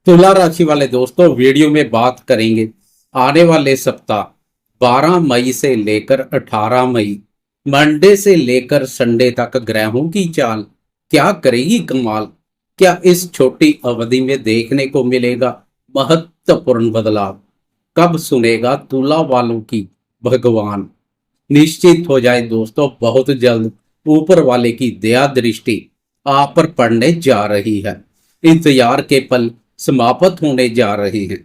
तुला राशि वाले दोस्तों, वीडियो में बात करेंगे आने वाले सप्ताह 12 मई से लेकर 18 मई, मंडे से लेकर संडे तक ग्रहों की चाल क्या करेगी कमाल। क्या इस छोटी अवधि में देखने को मिलेगा महत्वपूर्ण बदलाव? कब सुनेगा तुला वालों की भगवान? निश्चित हो जाए दोस्तों, बहुत जल्द ऊपर वाले की दया दृष्टि आप पर पड़ने जा रही है। इंतजार के पल समाप्त होने जा रहे हैं।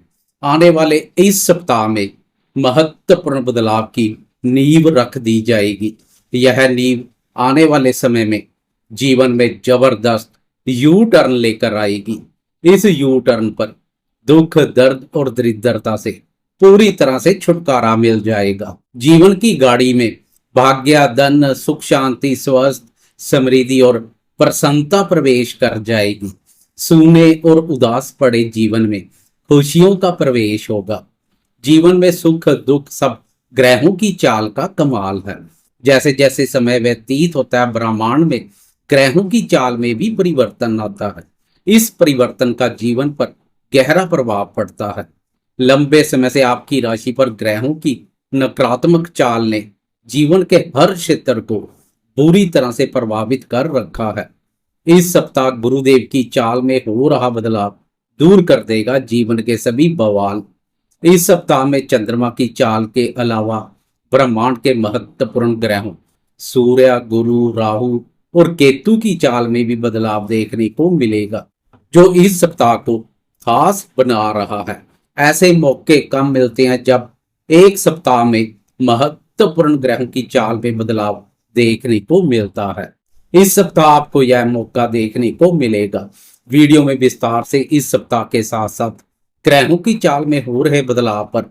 आने वाले इस सप्ताह में महत्वपूर्ण बदलाव की नींव रख दी जाएगी। यह नींव आने वाले समय में जीवन में जबरदस्त यू टर्न लेकर आएगी। इस यू टर्न पर दुख, दर्द और दरिद्रता से पूरी तरह से छुटकारा मिल जाएगा। जीवन की गाड़ी में भाग्य, धन, सुख, शांति, स्वास्थ्य, समृद्धि और प्रसन्नता प्रवेश कर जाएगी। सूने और उदास पड़े जीवन में खुशियों का प्रवेश होगा। जीवन में सुख दुख सब ग्रहों की चाल का कमाल है। जैसे जैसे समय व्यतीत होता है, ब्रह्मांड में ग्रहों की चाल में भी परिवर्तन आता है। इस परिवर्तन का जीवन पर गहरा प्रभाव पड़ता है। लंबे समय से आपकी राशि पर ग्रहों की नकारात्मक चाल ने जीवन के हर क्षेत्र को बुरी तरह से प्रभावित कर रखा है। इस सप्ताह गुरुदेव की चाल में हो रहा बदलाव दूर कर देगा जीवन के सभी बवाल। इस सप्ताह में चंद्रमा की चाल के अलावा ब्रह्मांड के महत्वपूर्ण ग्रहों सूर्य, गुरु, राहु और केतु की चाल में भी बदलाव देखने को मिलेगा, जो इस सप्ताह को खास बना रहा है। ऐसे मौके कम मिलते हैं जब एक सप्ताह में महत्वपूर्ण ग्रहों की चाल में बदलाव देखने को मिलता है। इस सप्ताह आपको यह मौका देखने को मिलेगा। वीडियो में विस्तार से इस सप्ताह के साथ साथ ग्रहों की चाल में हो रहे बदलाव पर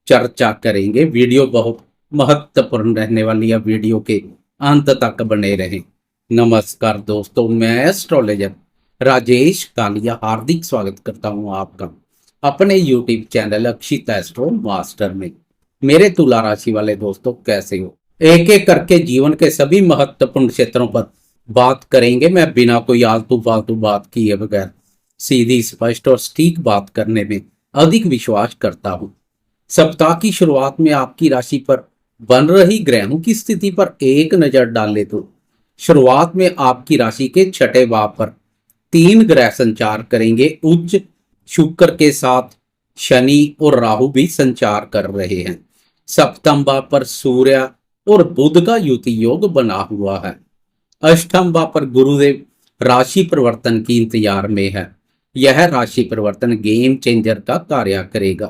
चर्चा करेंगे। वीडियो बहुत महत्वपूर्ण रहने वाली है, वीडियो के अंत तक बने रहें। नमस्कार दोस्तों, मैं एस्ट्रोलॉजर राजेश कालिया हार्दिक स्वागत करता हूं आपका अपने यूट्यूब चैनल अक्षित एस्ट्रो मास्टर में। मेरे तुला राशि वाले दोस्तों, कैसे हो? एक एक करके जीवन के सभी महत्वपूर्ण क्षेत्रों पर बात करेंगे। मैं बिना कोई आलतू फालतू बात किए बगैर सीधी, स्पष्ट और सटीक बात करने में अधिक विश्वास करता हूं। सप्ताह की शुरुआत में आपकी राशि पर बन रही ग्रहों की स्थिति पर एक नजर डाले तो शुरुआत में आपकी राशि के छठे भाव पर 3 ग्रह संचार करेंगे। उच्च शुक्र के साथ शनि और राहु भी संचार कर रहे हैं। सप्तम भाव पर सूर्य और बुध का युति योग बना हुआ है। अष्टम भाव पर गुरुदेव राशि परिवर्तन की इंतजार में है। यह राशि परिवर्तन गेम चेंजर का कार्य करेगा।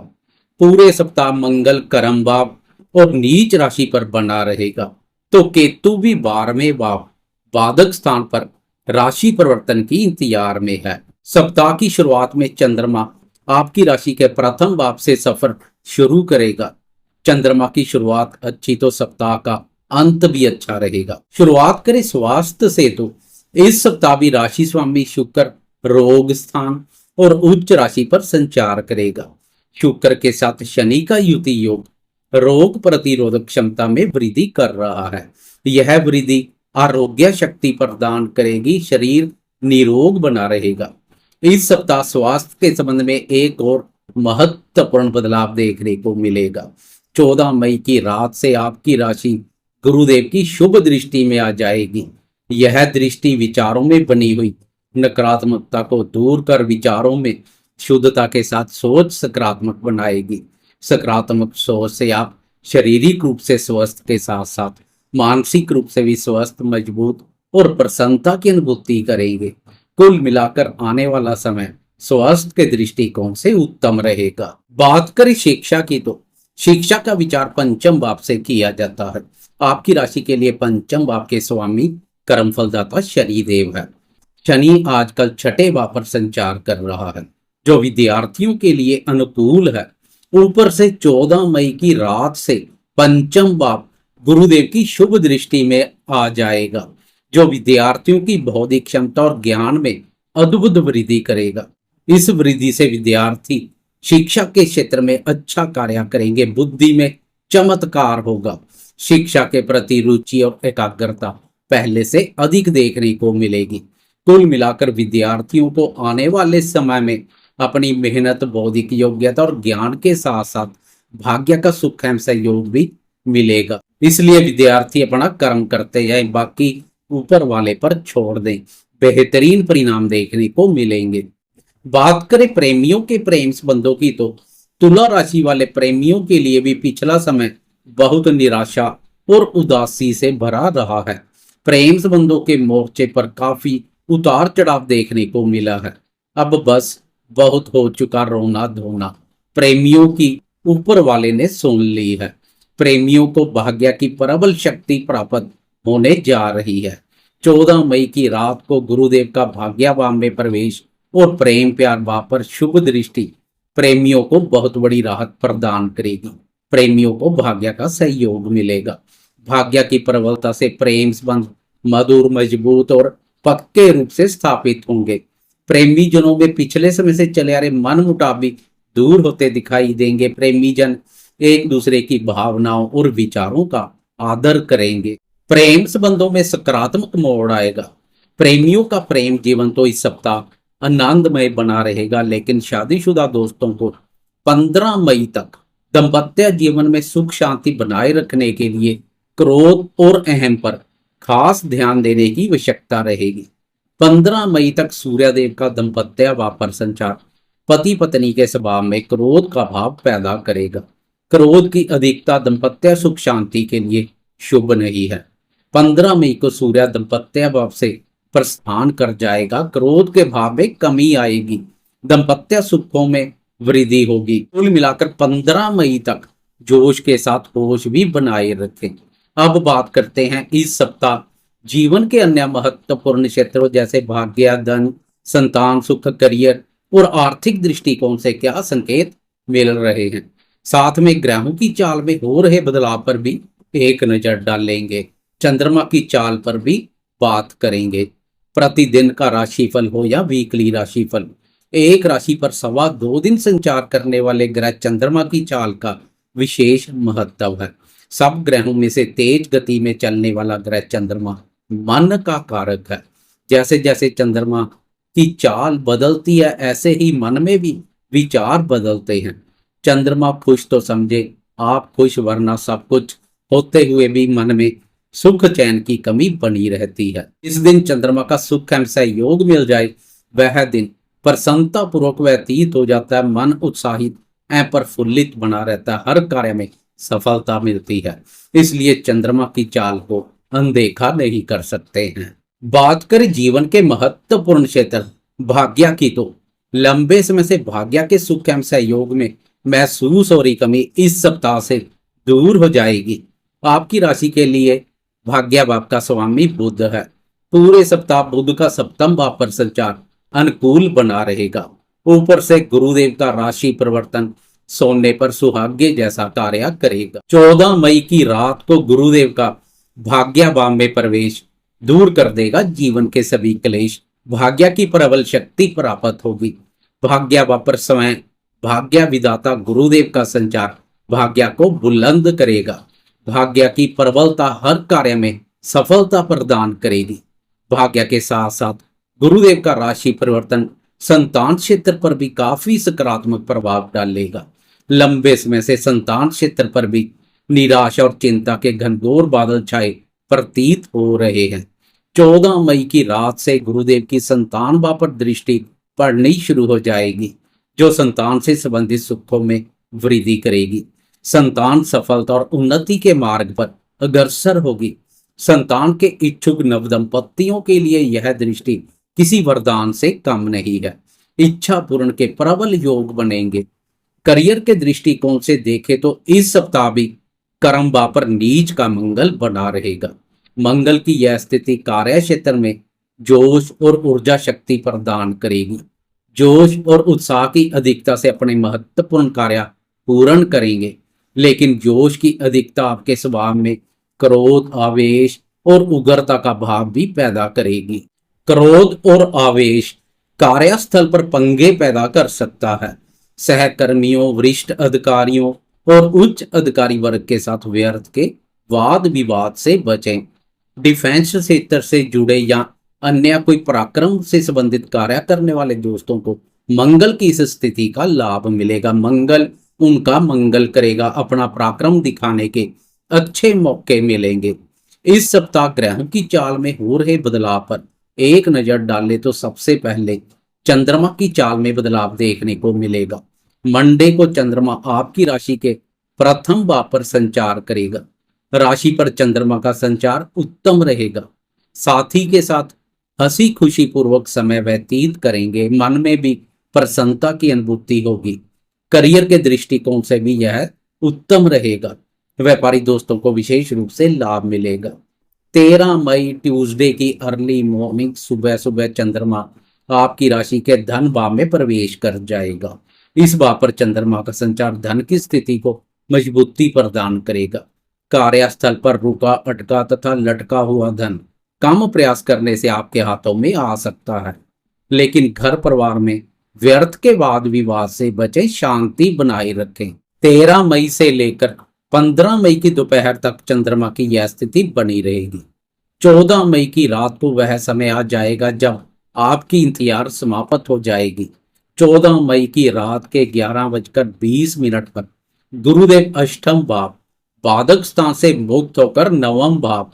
पूरे सप्ताह मंगल कर्म भाव और नीच राशि पर बना रहेगा, तो केतु भी 12वें भाव बाधक स्थान पर राशि परिवर्तन की इंतजार में है। सप्ताह की शुरुआत में चंद्रमा आपकी राशि के प्रथम भाव से सफर शुरू करेगा। चंद्रमा की शुरुआत अच्छी तो सप्ताह का अंत भी अच्छा रहेगा। शुरुआत करें स्वास्थ्य से, तो इस सप्ताह भी राशि स्वामी शुक्र रोग स्थान और उच्च राशि पर संचार करेगा। शुक्र के साथ शनि का युति योग रोग प्रतिरोधक क्षमता में वृद्धि कर रहा है। यह वृद्धि आरोग्य शक्ति प्रदान करेगी, शरीर निरोग बना रहेगा। इस सप्ताह स्वास्थ्य के संबंध में एक और महत्वपूर्ण बदलाव देखने को मिलेगा। 14 मई की रात से आपकी राशि गुरुदेव की शुभ दृष्टि में आ जाएगी। यह दृष्टि विचारों में बनी हुई नकारात्मकता को दूर कर विचारों में शुद्धता के साथ सोच सकारात्मक बनाएगी। सकारात्मक सोच से आप शारीरिक रूप से स्वस्थ के साथ साथ मानसिक रूप से भी स्वस्थ, मजबूत और प्रसन्नता की अनुभूति करेंगे। कुल मिलाकर आने वाला समय स्वास्थ्य के दृष्टिकोण से उत्तम रहेगा। बात करें शिक्षा की, तो शिक्षा का विचार पंचम भाव से किया जाता है। आपकी राशि के लिए पंचम भाव के स्वामी कर्म फलदाता शनि देव है। शनि आजकल छठे भाव पर संचार कर रहा है, जो विद्यार्थियों के लिए अनुकूल है। ऊपर से 14 मई की रात से पंचम भाव गुरुदेव की शुभ दृष्टि में आ जाएगा, जो विद्यार्थियों की बौद्धिक क्षमता और ज्ञान में अद्भुत वृद्धि करेगा। इस वृद्धि से विद्यार्थी शिक्षा के क्षेत्र में अच्छा कार्य करेंगे, बुद्धि में चमत्कार होगा। शिक्षा के प्रति रुचि और एकाग्रता पहले से अधिक देखने को मिलेगी। कुल मिलाकर विद्यार्थियों को आने वाले समय में अपनी मेहनत, बौद्धिक योग्यता और ज्ञान के साथ साथ भाग्य का सुख एवं सहयोग भी मिलेगा। इसलिए विद्यार्थी अपना कर्म करते जाए, बाकी ऊपर वाले पर छोड़ दें, बेहतरीन परिणाम देखने को मिलेंगे। बात करें प्रेमियों के प्रेम संबंधों की, तो तुला राशि वाले प्रेमियों के लिए भी पिछला समय बहुत निराशा और उदासी से भरा रहा है। प्रेम संबंधों के मोर्चे पर काफी उतार चढ़ाव देखने को मिला है। अब बस बहुत हो चुका रोना धोना, प्रेमियों की ऊपर वाले ने सुन ली है। प्रेमियों को भाग्य की प्रबल शक्ति प्राप्त होने जा रही है। 14 मई की रात को गुरुदेव का भाग्यवान में प्रवेश और प्रेम प्यार भाव पर शुभ दृष्टि प्रेमियों को बहुत बड़ी राहत प्रदान करेगी। प्रेमियों को भाग्य का सहयोग मिलेगा। भाग्य की प्रबलता से प्रेम संबंध मधुर, मजबूत और पक्के रूप से स्थापित होंगे। प्रेमी जनों में पिछले समय से चले आ रहे मन मुटाबिक दूर होते दिखाई देंगे। प्रेमी जन एक दूसरे की भावनाओं और विचारों का आदर करेंगे। प्रेम संबंधों में सकारात्मक मोड़ आएगा। प्रेमियों का प्रेम जीवन तो इस सप्ताह आनंदमय बना रहेगा, लेकिन शादीशुदा दोस्तों को 15 मई तक दाम्पत्य जीवन में सुख शांति बनाए रखने के लिए क्रोध और अहम पर खास ध्यान देने की आवश्यकता रहेगी। 15 मई तक सूर्यदेव का दाम्पत्य भाव पर संचार पति पत्नी के स्वभाव में क्रोध का भाव पैदा करेगा। क्रोध की अधिकता दाम्पत्य सुख शांति के लिए शुभ नहीं है। 15 मई को सूर्य दाम्पत्य भाव से प्रस्थान कर जाएगा। क्रोध के भाव में कमी आएगी, दाम्पत्य सुखों में वृद्धि होगी। कुल मिलाकर 15 मई तक जोश के साथ होश भी बनाए रखें। अब बात करते हैं इस सप्ताह जीवन के अन्य महत्वपूर्ण क्षेत्रों जैसे भाग्य, धन, संतान सुख, करियर और आर्थिक दृष्टिकोण से क्या संकेत मिल रहे हैं। साथ में ग्रहों की चाल में हो रहे बदलाव पर भी एक नजर डालेंगे। चंद्रमा की चाल पर भी बात करेंगे। प्रतिदिन का राशिफल हो या वीकली राशिफल, एक राशि पर 2.25 दिन संचार करने वाले ग्रह चंद्रमा की चाल का विशेष महत्व है। सब ग्रहों में से तेज गति में चलने वाला ग्रह चंद्रमा मन का कारक है। जैसे जैसे चंद्रमा की चाल बदलती है, ऐसे ही मन में भी विचार बदलते हैं। चंद्रमा खुश तो समझे आप खुश, वरना सब कुछ होते हुए भी मन में सुख चैन की कमी बनी रहती है। इस दिन चंद्रमा का सुख एवं सहयोग मिल जाए, वह दिन प्रसन्नता पूर्वक व्यतीत हो जाता है। मन उत्साहित एवं प्रफुल्लित बना रहता है, हर कार्य में सफलता मिलती है। इसलिए चंद्रमा की चाल को अनदेखा नहीं कर सकते हैं। बात करें जीवन के महत्वपूर्ण क्षेत्र भाग्य की, तो लंबे समय से भाग्य के सुख एवं सहयोग में महसूस हो रही कमी इस सप्ताह से दूर हो जाएगी। आपकी राशि के लिए भाग्य भाव का स्वामी बुध है। पूरे सप्ताह बुध का सप्तम भाव पर संचार अनुकूल बना रहेगा। ऊपर से गुरुदेव का राशि परिवर्तन सोने पर सुहाग्य जैसा कार्य करेगा। 14 मई की रात को गुरुदेव का भाग्य भाव में प्रवेश दूर कर देगा जीवन के सभी क्लेश। भाग्य की प्रबल शक्ति प्राप्त होगी। भाग्य भाव पर समय भाग्य विधाता गुरुदेव का संचार भाग्य को बुलंद करेगा। भाग्य की प्रबलता हर कार्य में सफलता प्रदान करेगी। भाग्य के साथ साथ गुरुदेव का राशि परिवर्तन संतान क्षेत्र पर भी काफी सकारात्मक प्रभाव डालेगा। लंबे समय से संतान क्षेत्र पर भी निराशा और चिंता के घनघोर बादल छाए प्रतीत हो रहे हैं। 14 मई की रात से गुरुदेव की संतान भाव पर दृष्टि पड़नी शुरू हो जाएगी, जो संतान से संबंधित सुखों में वृद्धि करेगी। संतान सफलता और उन्नति के मार्ग पर अग्रसर होगी। संतान के इच्छुक नवदंपतियों के लिए यह दृष्टि किसी वरदान से कम नहीं है। इच्छा पूर्ण के प्रबल योग बनेंगे। करियर के दृष्टिकोण से देखें तो इस सप्ताह भी कर्म भाव पर नीच का मंगल बना रहेगा। मंगल की यह स्थिति कार्य क्षेत्र में जोश और ऊर्जा शक्ति प्रदान करेगी। जोश और उत्साह की अधिकता से अपने महत्वपूर्ण कार्य पूर्ण करेंगे, लेकिन जोश की अधिकता आपके स्वभाव में क्रोध, आवेश और उग्रता का भाव भी पैदा करेगी। क्रोध और आवेश कार्यस्थल पर पंगे पैदा कर सकता है। सहकर्मियों, वरिष्ठ अधिकारियों और उच्च अधिकारी वर्ग के साथ व्यर्थ के वाद विवाद से बचें। डिफेंस क्षेत्र से जुड़े या अन्य कोई पराक्रम से संबंधित कार्य करने वाले दोस्तों को मंगल की इस स्थिति का लाभ मिलेगा। मंगल उनका मंगल करेगा, अपना पराक्रम दिखाने के अच्छे मौके मिलेंगे। इस सप्ताह ग्रहों की चाल में हो रहे बदलाव पर एक नजर डालें तो सबसे पहले चंद्रमा की चाल में बदलाव देखने को मिलेगा। मंडे को चंद्रमा आपकी राशि के प्रथम भाव पर संचार करेगा। राशि पर चंद्रमा का संचार उत्तम रहेगा। साथी के साथ हंसी खुशी पूर्वक समय व्यतीत करेंगे। मन में भी प्रसन्नता की अनुभूति होगी। करियर के दृष्टिकोण से भी यह उत्तम रहेगा। व्यापारी दोस्तों को विशेष रूप से लाभ मिलेगा। 13 मई ट्यूसडे की अर्ली मॉर्निंग सुबह सुबह चंद्रमा आपकी राशि के धन भाव में प्रवेश कर जाएगा। इस भाव पर चंद्रमा का संचार धन की स्थिति को मजबूती प्रदान करेगा। कार्यस्थल पर रुका अटका तथा लटका हुआ धन कम प्रयास करने से आपके हाथों में आ सकता है, लेकिन घर परिवार में व्यर्थ के वाद विवाद से बचे, शांति बनाए रखें। 13 मई से लेकर 15 मई की दोपहर तक चंद्रमा की यह स्थिति बनी रहेगी। 14 मई की रात को वह समय आ जाएगा जब आपकी इंतजार समाप्त हो जाएगी। 14 मई की रात के 11:20 पर गुरुदेव अष्टम भाव बाधक स्थान से मुक्त होकर नवम भाव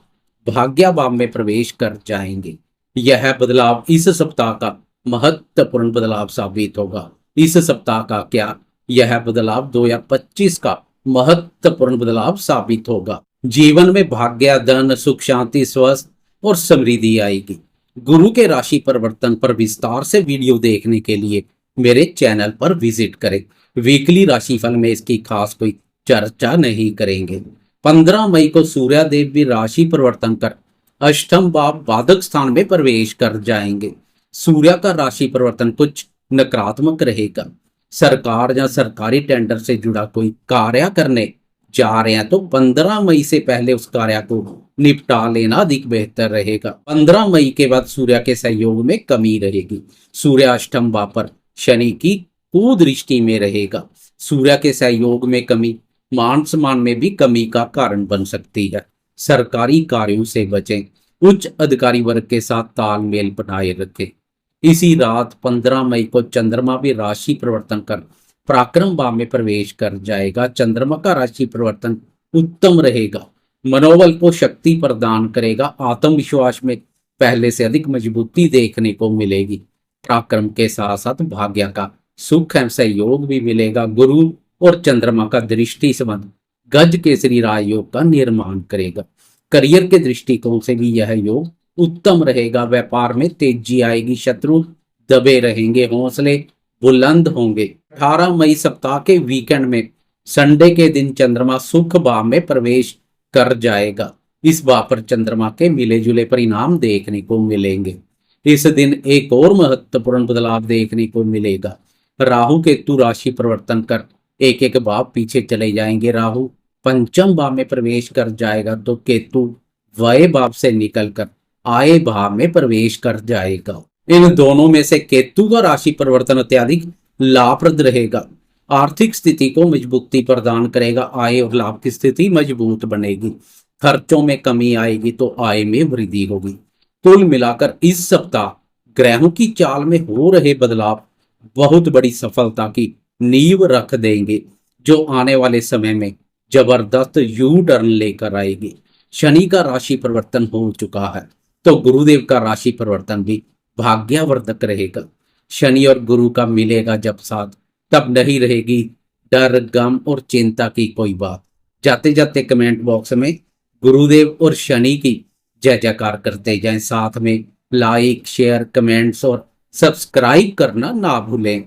भाग्य भाव में प्रवेश कर जाएंगे। यह बदलाव इस सप्ताह का महत्वपूर्ण बदलाव साबित होगा। इस सप्ताह का क्या, यह बदलाव 2025 का महत्वपूर्ण बदलाव साबित होगा। जीवन में भाग्य, धन, सुख, शांति, स्वस्थ और समृद्धि आएगी। गुरु के राशि परिवर्तन पर विस्तार से वीडियो देखने के लिए मेरे चैनल पर विजिट करें। वीकली राशिफल में इसकी खास कोई चर्चा नहीं करेंगे। 15 मई को सूर्यदेव भी राशि परिवर्तन कर अष्टम भाव बाधक स्थान में प्रवेश कर जाएंगे। सूर्य का राशि परिवर्तन कुछ नकारात्मक रहेगा। सरकार या सरकारी टेंडर से जुड़ा कोई कार्य करने जा रहे हैं तो 15 मई से पहले उस कार्य को निपटा लेना अधिक बेहतर रहेगा। 15 मई के बाद सूर्य के सहयोग में कमी रहेगी। सूर्य अष्टम भाव पर शनि की कुदृष्टि में रहेगा। सूर्य के सहयोग में कमी मान सम्मान में भी कमी का कारण बन सकती है। सरकारी कार्यों से बचें। उच्च अधिकारी वर्ग के साथ तालमेल बनाए रखें। इसी रात 15 मई को चंद्रमा भी राशि परिवर्तन कर पराक्रम भाव में प्रवेश कर जाएगा। चंद्रमा का राशि परिवर्तन उत्तम रहेगा। मनोबल को शक्ति प्रदान करेगा। आत्मविश्वास में पहले से अधिक मजबूती देखने को मिलेगी। पराक्रम के साथ साथ भाग्य का सुख एवं सहयोग भी मिलेगा। गुरु और चंद्रमा का दृष्टि संबंध गज केसरी राजयोग का निर्माण करेगा। करियर के दृष्टिकोण से भी यह योग उत्तम रहेगा। व्यापार में तेजी आएगी। शत्रु दबे रहेंगे। हौसले बुलंद होंगे। 18 मई सप्ताह के वीकेंड में संडे के दिन चंद्रमा सुख भाव में प्रवेश कर जाएगा। इस भाव पर चंद्रमा के मिले जुले परिणाम देखने को मिलेंगे। इस दिन एक और महत्वपूर्ण बदलाव देखने को मिलेगा। राहु केतु राशि परिवर्तन कर एक एक भाव पीछे चले जाएंगे। राहु पंचम भाव में प्रवेश कर जाएगा तो केतु व्यय भाव से निकलकर आय भाव में प्रवेश कर जाएगा। इन दोनों में से केतु का राशि परिवर्तन अत्यधिक लाभप्रद रहेगा। आर्थिक स्थिति को मजबूती प्रदान करेगा। आय और लाभ की स्थिति मजबूत बनेगी। खर्चों में कमी आएगी तो आय में वृद्धि होगी। कुल मिलाकर इस सप्ताह ग्रहों की चाल में हो रहे बदलाव बहुत बड़ी सफलता की नींव रख देंगे, जो आने वाले समय में जबरदस्त यू टर्न लेकर आएगी। शनि का राशि परिवर्तन हो चुका है तो गुरुदेव का राशि परिवर्तन भी भाग्यवर्धक रहेगा। शनि और गुरु का मिलेगा जब साथ, तब नहीं रहेगी डर, गम और चिंता की कोई बात। जाते जाते कमेंट बॉक्स में गुरुदेव और शनि की जय जयकार करते जाएं। साथ में लाइक, शेयर, कमेंट्स और सब्सक्राइब करना ना भूलें।